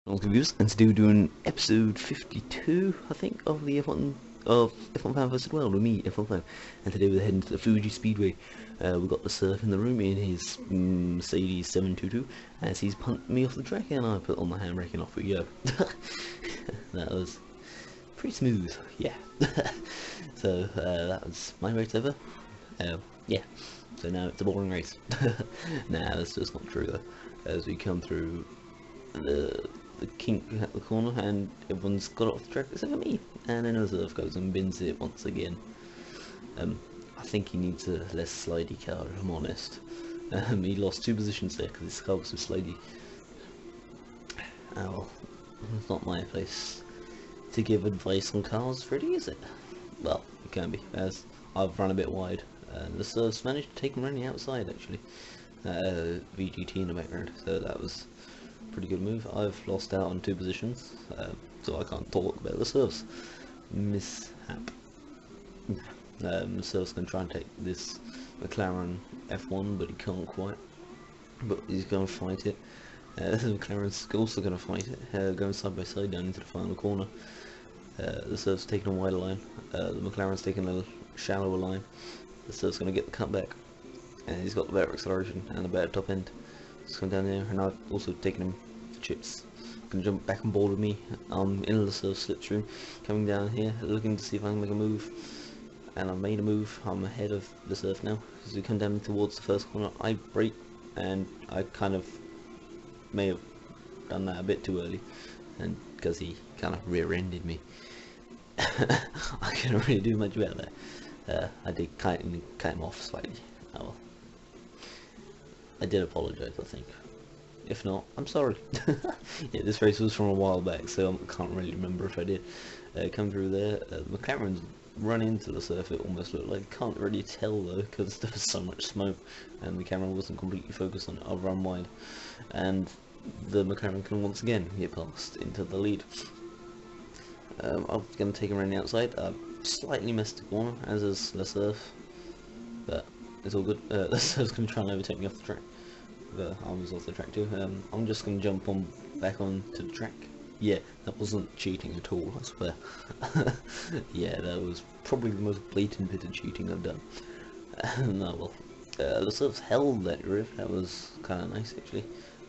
All Reviews, and today we're doing episode 52, I think, of the F1 Fan vs. World with me, F1 Fan. And today we're heading to the Fuji Speedway. We've got the Surf in the room in his Mercedes 722 as he's pumped me off the track, and I put on the handbrake and off we go. That was pretty smooth, yeah. So that was my race over. Yeah. So now it's a boring race. Nah, that's just not true though. As we come through the kink at the corner and everyone's got off the track except for me, and then Elizabeth goes and bins it once again. I think he needs a less slidey car, if I'm honest. He lost 2 positions there because his car was so slidey. Oh well, it's not my place to give advice on cars, really, is it? Well, it can be, as I've run a bit wide. The Surfs managed to take him around the outside actually. VGT in the background, so that was pretty good move. I've lost out on 2 positions, so I can't talk about the Surfs. Mishap. The Surfs can try and take this McLaren F1, but he can't quite. But he's going to fight it. The McLaren's also going to fight it, going side by side down into the final corner. The Surf's taking a wider line. The McLaren's taking a shallower line. The Surf's going to get the cutback, and he's got the better acceleration and the better top end. Just come down there, and I've also taken him for chips. Gonna jump back on board with me. I'm in the Surf slipstream, coming down here, looking to see if I can make a move. And I've made a move. I'm ahead of the Surf now. As we come down towards the first corner, I brake, and I kind of may have done that a bit too early, and because he kind of rear-ended me. I couldn't really do much about that. I did cut him off slightly. Oh well. I did apologise, I think. If not, I'm sorry. Yeah, this race was from a while back, so I can't really remember if I did. Come through there, the McLaren's run into the Surf, it almost looked like. Can't really tell though, because there was so much smoke, and the camera wasn't completely focused on it. I've run wide, and the McLaren can once again get past into the lead. I'm going to take him around the outside. Slightly missed the corner, as is the Surf, but it's all good. The Surf's going to try and overtake me off the track. But I was off the track too. I'm just going to jump back onto the track. Yeah, that wasn't cheating at all, I swear. Yeah, that was probably the most blatant bit of cheating I've done. No, well, the Surf's held that drift. That was kind of nice actually.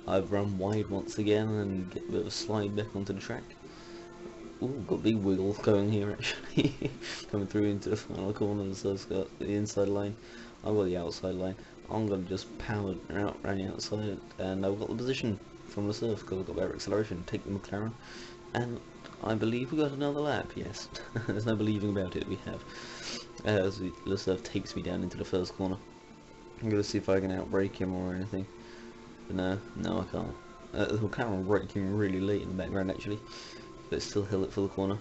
I've run wide once again and get a bit of a slide back onto the track. Ooh, got big wiggle going here actually. Coming through into the final corner, the Surf's got the inside line. I've got the outside line. I'm going to just power out around the outside, and I've got the position from the Surf because I've got better acceleration. Take the McLaren, and I believe we got another lap, yes. There's no believing about it, we have. As the Surf takes me down into the first corner. I'm going to see if I can outbrake him or anything. But no I can't. The McLaren braking really late in the background actually, but still held it for the corner.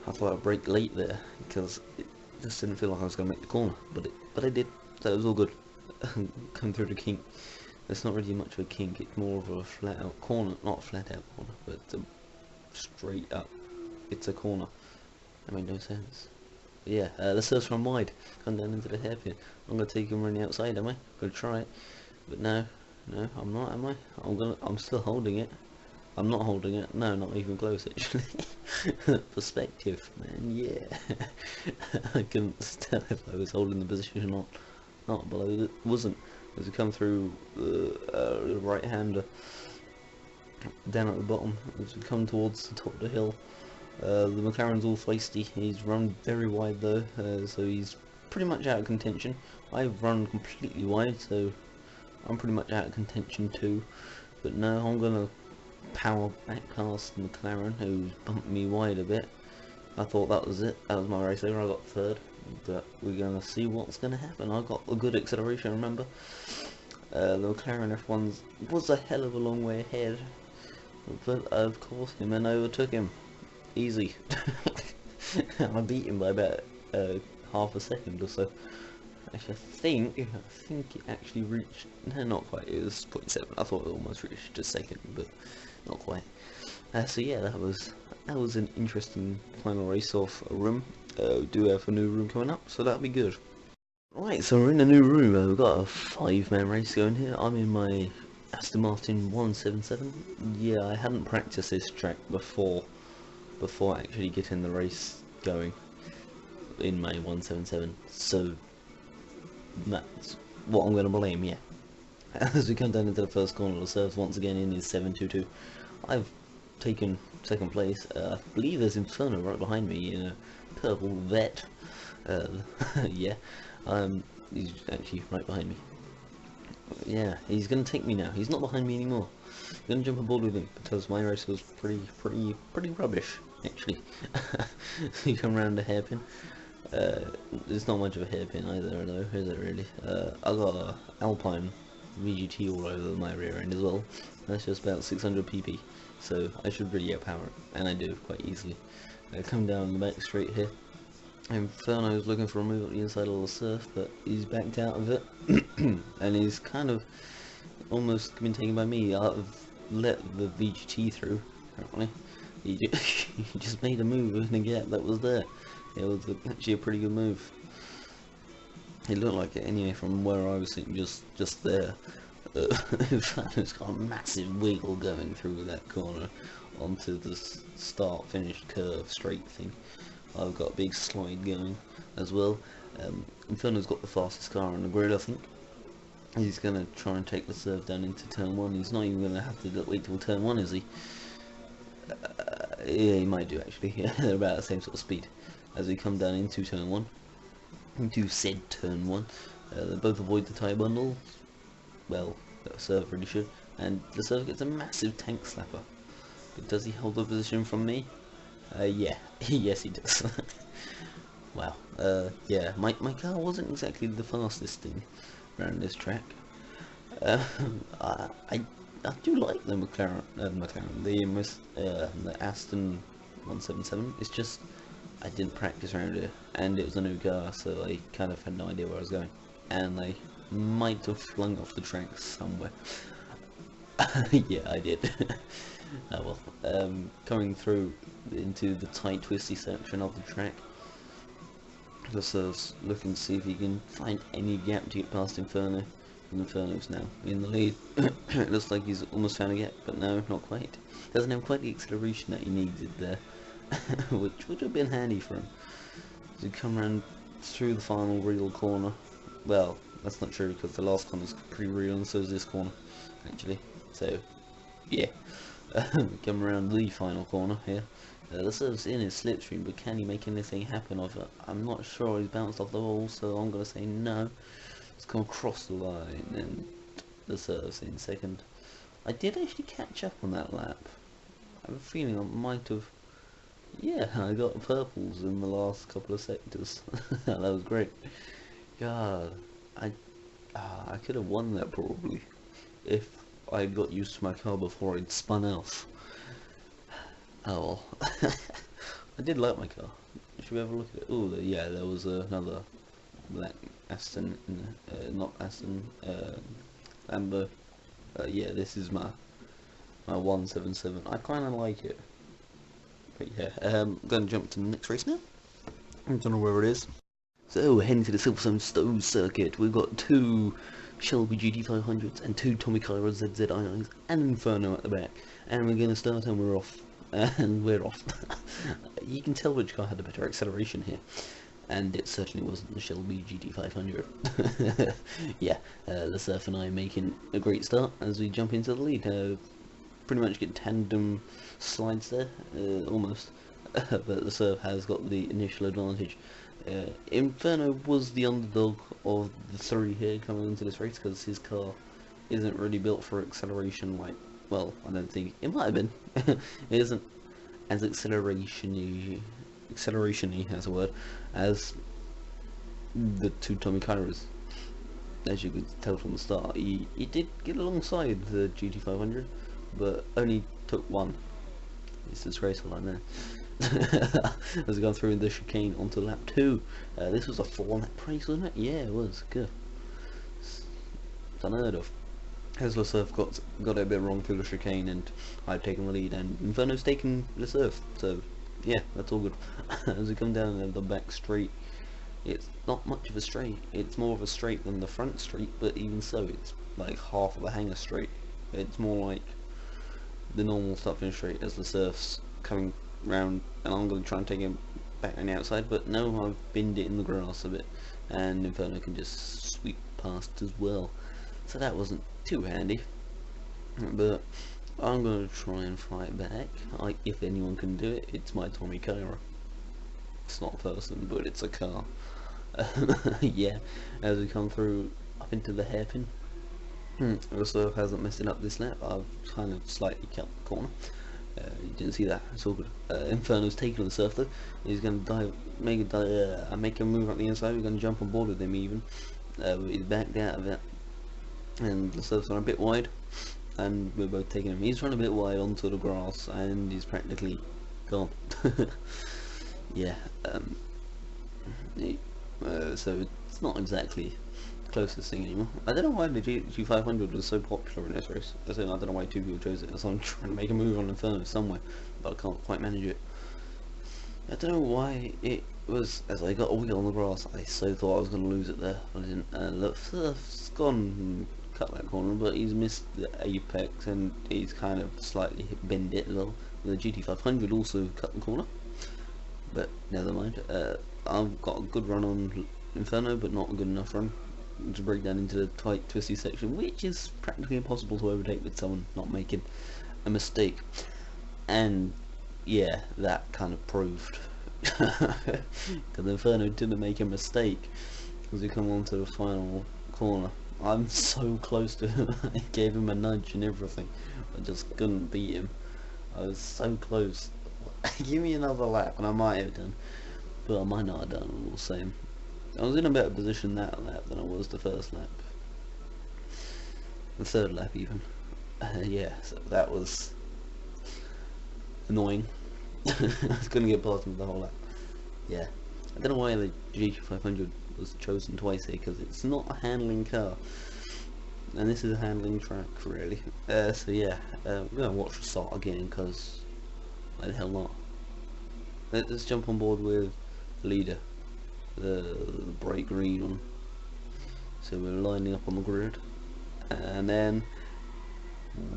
I thought I'd brake late there because it just didn't feel like I was going to make the corner, but I did. So it was all good. Come through the kink. It's not really much of a kink, it's more of a flat out corner. Not a flat out corner, but straight up. It's a corner. That made no sense. Yeah, the Surf's run wide. Come down into the hairpin. I'm gonna take him around the outside, am I? Gonna try it. But no, I'm not, am I? I'm still holding it. I'm not holding it. No, not even close actually. Perspective, man, yeah. I couldn't tell if I was holding the position or not, but it wasn't. As we come through the right-hander down at the bottom, as we come towards the top of the hill, the McLaren's all feisty. He's run very wide though, so he's pretty much out of contention. I've run completely wide, so I'm pretty much out of contention too. But no, I'm gonna power back past McLaren, who's bumped me wide a bit. I thought that was it. That was my race over. I got 3rd. But we're gonna see what's gonna happen. I got a good acceleration, remember. The McLaren F1 was a hell of a long way ahead, but I've caught him and overtook him. Easy. I beat him by about half a second or so. Actually, I think it actually reached. No, not quite. It was 0.7. I thought it almost reached a second, but not quite. So yeah, that was an interesting final race off a room. Do have a new room coming up, so that'll be good. Right, so we're in a new room. We've got a 5-man race going here. I'm in my Aston Martin 177. Yeah, I hadn't practiced this track before actually getting the race going in my 177, so that's what I'm going to blame, yeah. As we come down into the first corner, the serves once again in is 722. I've taken second place. I believe there's Inferno right behind me in a purple Vette. Yeah, he's actually right behind me. Yeah, he's going to take me now. He's not behind me anymore. I'm going to jump aboard with him because my race was pretty rubbish, actually. You come around a hairpin. There's not much of a hairpin either, though, is it really? I got a Alpine VGT all over my rear end as well. That's just about 600 pp, so I should really outpower it, and I do quite easily. Come down the back straight here. Inferno's looking for a move at the inside of the surf, but he's backed out of it, and he's kind of almost been taken by me. I've let the VGT through, apparently. He just made a move in a gap that was there. It was actually a pretty good move. It looked like it anyway from where I was sitting, just there. In fact, it's got a massive wiggle going through that corner onto the start-finish curve straight thing. I've got a big slide going as well. Inferno's got the fastest car on the grid, I think. He's going to try and take the serve down into turn 1. He's not even going to have to wait till turn 1, is he? Yeah, he might do actually. They're about the same sort of speed. As we come down into turn 1, into said turn 1, they both avoid the tyre bundle. Well, the serve really should. And the serve gets a massive tank slapper. But does he hold the position from me? Yeah, yes he does. Wow. Yeah, my car wasn't exactly the fastest thing around this track. I do like the McLaren, the Aston 177. It's just I didn't practice around it, and it was a new car, so I kind of had no idea where I was going, and I might have flung off the track somewhere. Yeah, I did. Oh well. Coming through into the tight twisty section of the track, the serve's looking to see if he can find any gap to get past Inferno. And Inferno's now in the lead. It looks like he's almost found a gap, but no, not quite. Doesn't have quite the acceleration that he needed there, which would have been handy for him. As we come around through the final real corner, well, that's not true because the last corner's pretty real, and so is this corner, actually. So, yeah. Come around the final corner here. The serve's in his slipstream, but can he make anything happen of it? I'm not sure. He's bounced off the wall, so I'm going to say no. It's come across the line, and the serve's in second. I did actually catch up on that lap. I have a feeling I might have... Yeah, I got purples in the last couple of sectors. That was great. God, I could have won that probably if I got used to my car before I'd spun off. Oh well. I did like my car. Should we have a look at it? Oh, yeah, there was another black Aston, not Aston, Lambo. Yeah, this is my 177. I kind of like it. But yeah, I'm going to jump to the next race now. I don't know where it is. So, heading to the Silverstone Stowe circuit, we've got 2 Shelby GT500s and 2 Tommy Cairo ZZIs and Inferno at the back. And we're going to start and we're off. And we're off. You can tell which car had a better acceleration here. And it certainly wasn't the Shelby GT500. Yeah, the Surf and I making a great start as we jump into the lead. Pretty much get tandem slides there, almost. But the Surf has got the initial advantage. Inferno was the underdog of the 3 here coming into this race because his car isn't really built for acceleration like, well, I don't think, it might have been. It isn't as accelerationy as a word, as the 2 Tommy Kairos. As you could tell from the start, he did get alongside the GT500, but only took 1. It's disgraceful, I know. As we go through the chicane onto lap 2. This was a 4-lap race, wasn't it? Yeah, it was. Good. It's unheard of. Tesla Surf got it a bit wrong through the chicane, and I've taken the lead, and Inferno's taken the Surf. So yeah, that's all good. As we come down the back straight, it's not much of a straight. It's more of a straight than the front straight, but even so, it's like half of a hanger straight. It's more like the normal stuff in straight as the surf's coming round, and I'm going to try and take him back on the outside, but no, I've binned it in the grass a bit, and Inferno can just sweep past as well. So that wasn't too handy, but I'm going to try and fight back. If anyone can do it, it's my Tommy Kara. It's not a person, but it's a car. Yeah, as we come through up into the hairpin. Also hasn't messed it up this lap. I've kind of slightly cut the corner. You didn't see that. It's all good. Inferno's taking on the surf though. He's going to dive, make a move up the inside. We're going to jump on board with him even. He's backed out of it, and the surf's on a bit wide, and we're both taking him. He's run a bit wide onto the grass, and he's practically gone. Yeah. So it's not exactly closest thing anymore. I don't know why the G500 was so popular in this race. I don't know why two people chose it, so I'm trying to make a move on Inferno somewhere, but I can't quite manage it. I don't know why it was, as I got a wheel on the grass, I so thought I was going to lose it there. I didn't. The surf's gone and cut that corner, but he's missed the apex, and he's kind of slightly bent it as well. The GT500 also cut the corner, but never mind. I've got a good run on Inferno, but not a good enough run to break down into the tight twisty section, which is practically impossible to overtake with someone not making a mistake. And yeah, that kind of proved because Inferno didn't make a mistake as we come on to the final corner. I'm so close to him. I gave him a nudge and everything, I just couldn't beat him. I was so close. Give me another lap and I might have done, but I might not have done all the same. I was in a better position that lap than I was the first lap. The third lap even. Yeah, so that was annoying. I was going to get past him the whole lap. Yeah. I don't know why the GT500 was chosen twice here, because it's not a handling car. And this is a handling track, really. So yeah, we're going to watch the start again, because why the hell not? Let's jump on board with the leader. The bright green one. So we're lining up on the grid, and then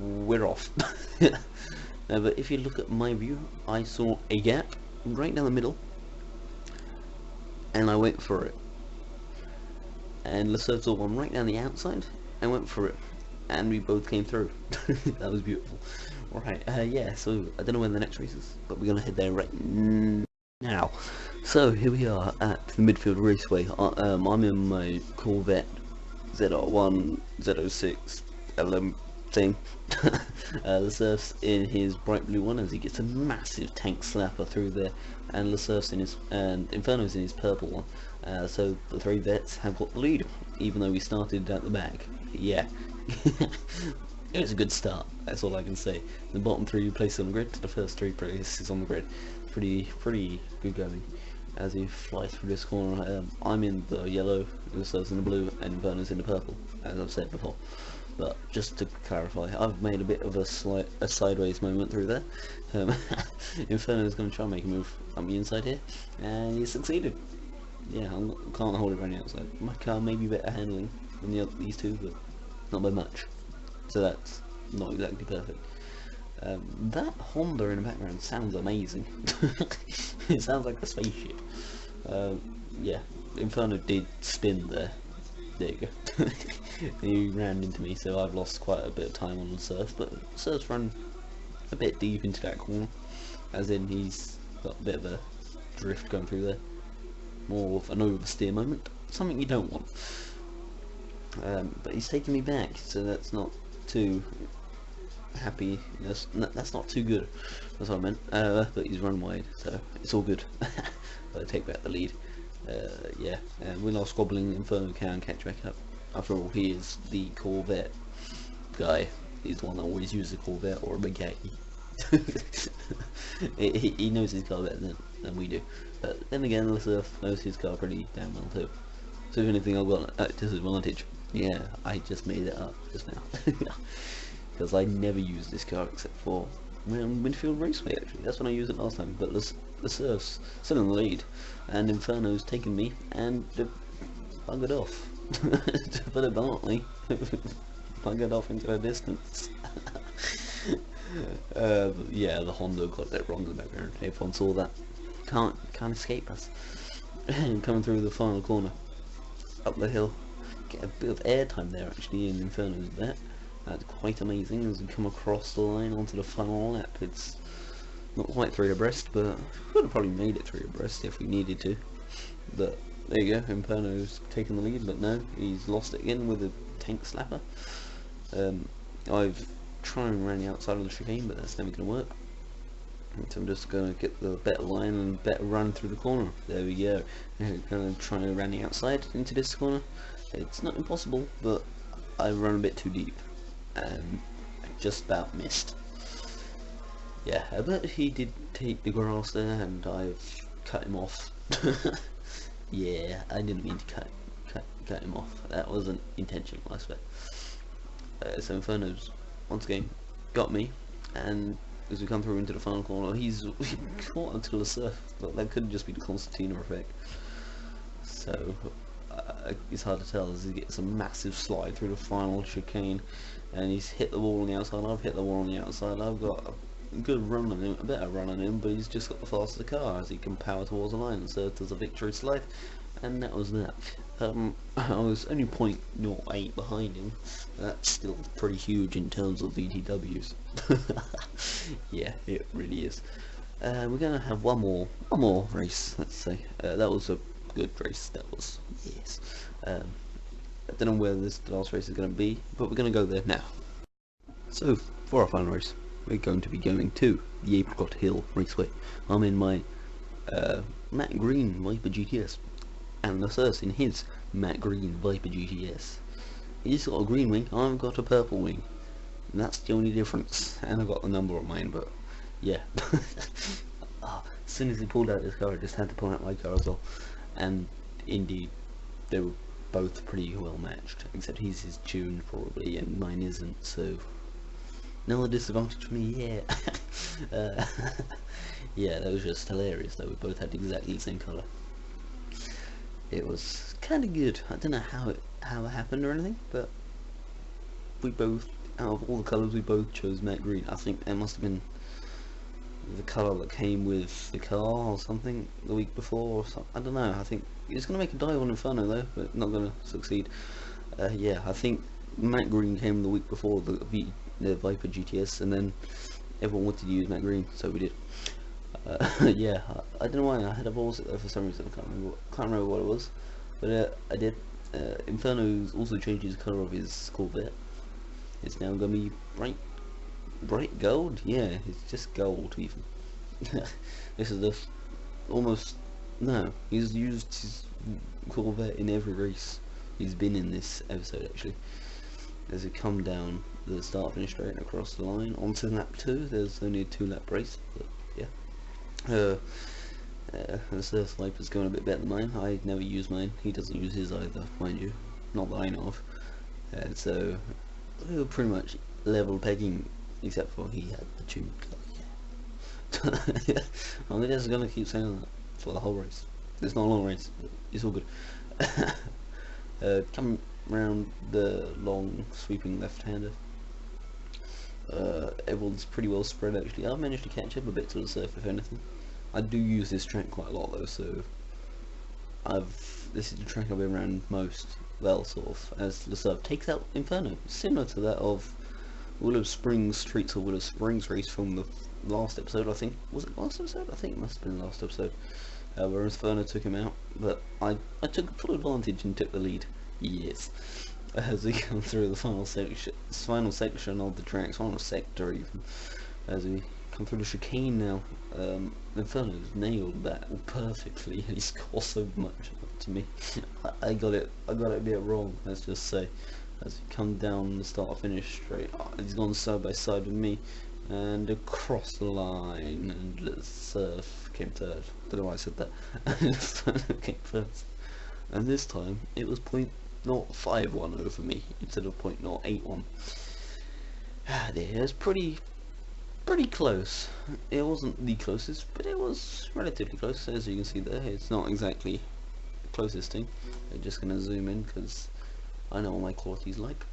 we're off. But if you look at my view, I saw a gap right down the middle, and I went for it. And Lasserre saw one right down the outside, and went for it, and we both came through. That was beautiful. Alright, yeah, so I don't know when the next race is, but we're gonna head there right now. So here we are at the Midfield Raceway. I'm in my Corvette ZR1 Z06 LM thing. Lasserre's in his bright blue one as he gets a massive tank slapper through there, and Lasserre's in his, and Inferno's in his purple one. So the three vets have got the lead, even though we started at the back. Yeah. It was a good start, that's all I can say. The bottom three places on the grid to the first three places on the grid. Pretty good going as he flies through this corner. I'm in the yellow, Lasserre's in the blue, and Inferno's in the purple, as I've said before. But just to clarify, I've made a bit of a sideways moment through there. Inferno's going to try and make a move on the inside here, and he succeeded. Yeah, I can't hold it around the outside. My car may be better handling than these two, but not by much. So that's not exactly perfect. That Honda in the background sounds amazing. It sounds like a spaceship. Yeah, Inferno did spin there. There you go. He ran into me, so I've lost quite a bit of time on the surf, but surf's run a bit deep into that corner, as in he's got a bit of a drift going through there. More of an oversteer moment, something you don't want. But he's taking me back, so that's not too happy. That's not too good. That's what I meant. But he's run wide, so it's all good. But I take back the lead. Yeah, we're not squabbling. Inferno can catch back up. After all, he is the Corvette guy. He's the one that always uses a Corvette or a Bugatti. He knows his car better than we do. But then again, Lasserre knows his car pretty damn well too. So if anything, I've got a disadvantage. Yeah, I just made it up just now. Because I never use this car except for Midfield Raceway, actually. That's when I used it last time. But Lasserre's still in the lead, and Inferno's taken me and buggered off. To put it bluntly. buggered off into the distance. Yeah, the Honda got that wrong in the background. Everyone saw that. Can't escape us. Coming through the final corner, up the hill. Get a bit of airtime there actually in Inferno's Vette. That's quite amazing as we come across the line onto the final lap. It's not quite 3 abreast, but we would have probably made it 3 abreast if we needed to. But there you go, Inferno's taken the lead, but no, he's lost it again with a tank slapper. I've tried and ran the outside of the chicane, but that's never going to work. So I'm just going to get the better line and better run through the corner. There we go. I'm going to try and run the outside into this corner. It's not impossible, but I run a bit too deep and I just about missed. Yeah, but he did take the grass there and I've cut him off. Yeah, I didn't mean to cut him off. That wasn't intentional, I swear. So Inferno's once again got me, and as we come through into the final corner, he's caught until the surf. But that could just be the Constantina effect. So it's hard to tell as he gets a massive slide through the final chicane, and he's hit the wall on the outside. I've hit the wall on the outside. I've got a good run on him, a better run on him, but he's just got the faster car as he can power towards the line and serve as a victory slide. And that was that. I was only 0.08 behind him. That's still pretty huge in terms of VTWs. Yeah, it really is. We're gonna have one more race. Let's say that was a good race. That was, yes. I don't know where the last race is gonna be, but we're gonna go there now. So for our final race, we're going to be going to the Apricot Hill Raceway. I'm in my matte green Viper GTS, and Lasser's in his matte green Viper GTS. He's got a green wing, I've got a purple wing. And that's the only difference. And I've got the number on mine, but yeah. As soon as he pulled out his car, I just had to pull out my car as well. And indeed, they were both pretty well matched, except his tuned probably, and mine isn't, so no disadvantage for me, yeah. Yeah, that was just hilarious though. We both had exactly the same colour. It was kind of good. I don't know how it happened or anything, but we both, out of all the colours, we both chose matte green. I think that must have been the colour that came with the car or something the week before or something. I don't know. I think it's going to make a dive on Inferno though, but not going to succeed. Yeah, I think matte green came the week before the Viper GTS, and then everyone wanted to use matte green, so we did. Yeah, I don't know why I had a balls there for some reason. I can't remember what it was, but I did. Inferno's also changed his colour of his Corvette. It's now gonna be bright gold. Yeah, it's just gold even. This is he's used his Corvette in every race he's been in this episode actually. As we come down the start finish straight and across the line onto lap 2, there's only a 2-lap race, but yeah. The Surf Viper's going a bit better than mine. I never use mine. He doesn't use his either, mind you. Not that I know of. So we were pretty much level pegging, except for he had the tube. Yeah. I'm just gonna keep saying that for the whole race. It's not a long race, but it's all good. Come round the long sweeping left-hander. Everyone's pretty well spread actually. I've managed to catch up a bit to the surf if anything. I do use this track quite a lot though, so this is the track I've been around most, well, sort of, as the surf takes out Inferno, similar to that of Willow Springs Streets or Willow Springs race from the last episode, I think. Was it last episode? I think it must have been the last episode, where Inferno took him out, but I took full advantage and took the lead. Yes. As we come through the final section of the track, final sector even, as we come through the chicane now. Inferno's nailed that perfectly, and he scored so much up to me. I got it a bit wrong, let's just say. As we come down the start finish straight, he's gone side by side with me, and across the line, and the surf came third. Don't know why I said that. Inferno came first, and this time it was 0.51 over me instead of 0.081. It was pretty close. It wasn't the closest, but it was relatively close. As you can see there, it's not exactly the closest thing. I'm just gonna zoom in because I know what my quality's like.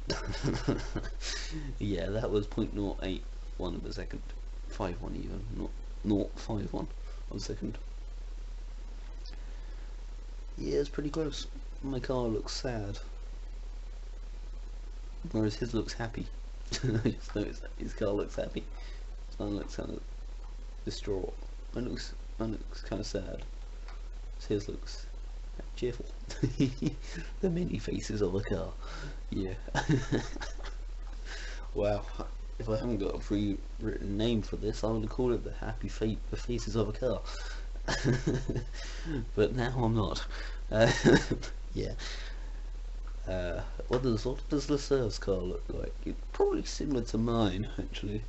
Yeah, that was 0.081 of a second. 51 even, not 0.51 of a second. Yeah, it's pretty close. My car looks sad, whereas his looks happy. I just noticed that his car looks happy. Mine looks kind of distraught. Mine looks kind of sad. His looks cheerful. The mini faces of a car. Yeah. Wow. If I hadn't got a pre-written name for this, I would have called it the faces of a car. But now I'm not. Yeah. What does Lasser's car look like? It's probably similar to mine, actually.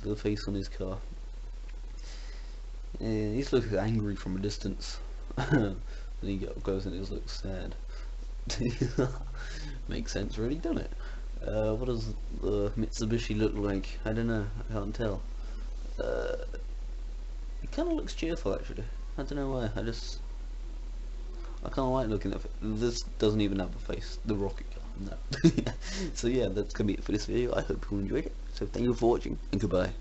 The face on his car. Yeah, he looks angry from a distance. Then he goes and he looks sad. Makes sense, really, doesn't it? What does the Mitsubishi look like? I don't know. I can't tell. It kind of looks cheerful, actually. I don't know why. I kind of like looking at it. This doesn't even have a face. The rocket car. No. So yeah, that's gonna be it for this video. I hope you enjoyed it. So thank you for watching, and goodbye.